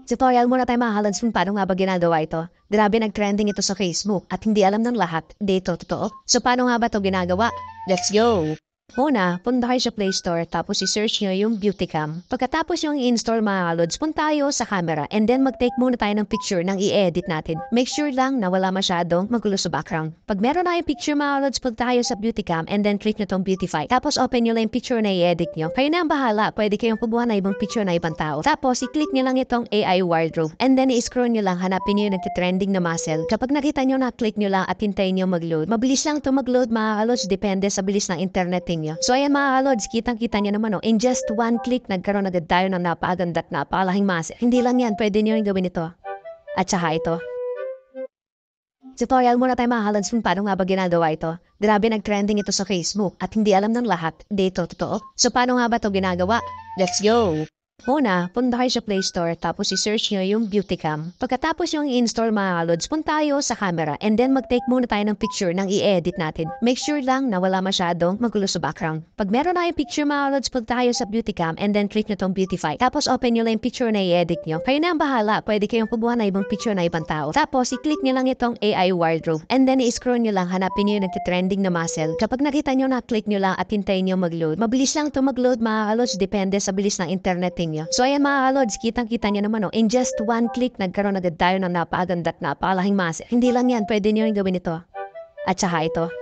Tutorial muna tayo mga kalods kung paano nga ba ginagawa ito. Grabe nag-trending ito sa Facebook at hindi alam ng lahat. Dito, totoo. So paano nga ba ito ginagawa? Let's go! Una, punta kayo sa Play Store tapos i-search nyo yung Beautycam. Pagkatapos yung i-install mga kalods, punta tayo sa camera and then mag-take muna tayo ng picture ng i-edit natin. Make sure lang na wala masyadong magulo sa background. Pag meron na yung picture mga kalods, punta tayo sa Beautycam and then click nyo tong Beautify. Tapos open nyo lang yung picture na i-edit nyo. Kayo na ang bahala, pwede kayong kumuha na ibang picture na ibang tao. Tapos i-click nyo lang itong AI wardrobe and then i-scroll nyo lang, hanapin nyo yung nagtitrending na muscle. Kapag nakita nyo na, click nyo lang at hintayin nyo mag-load. Mabilis lang ito mag-load mga kalods, depende sa bilis ng internet ninyo. So ayan mga kalods, kitang-kita nyo naman in just one click, nagkaroon agad tayo ng napakaganda at napakalahing muscle. Hindi lang yan, pwede nyo yung gawin ito. At saka ito. Tutorial muna tayo mga kalods kung paano nga ba ginagawa ito. Grabe nag-trending ito sa Facebook at hindi alam ng lahat. Dito, totoo. So paano nga ba ito ginagawa? Let's go! Una, punta kayo sa Play Store tapos i-search nyo yung Beautycam. Pagkatapos yung i-install mga kalods, punta tayo sa camera and then mag-take muna tayo ng picture ng i-edit natin. Make sure lang na wala masyadong magulo sa background. Pag meron na yung picture mga kalods, punta tayo sa Beautycam and then click nyo tong Beautify. Tapos open nyo lang yung picture na i-edit nyo. Kayo na ang bahala, pwede kayong kumuha na ibang picture na ibang tao. Tapos i-click nyo lang itong AI wardrobe and then i-scroll nyo lang, hanapin nyo yung nagtitrending na muscle. Kapag nakita nyo na, click nyo lang at hintayin nyo mag-load. Mabilis lang ito mag-load mga kalods, depende sa bilis ng internet ninyo. So ayan mga kalods, kitang-kita nyo naman in just one click, nagkaroon agad tayo ng napakaganda at napakalahing muscle. Hindi lang yan, pwede nyo yung gawin ito. At saka ito.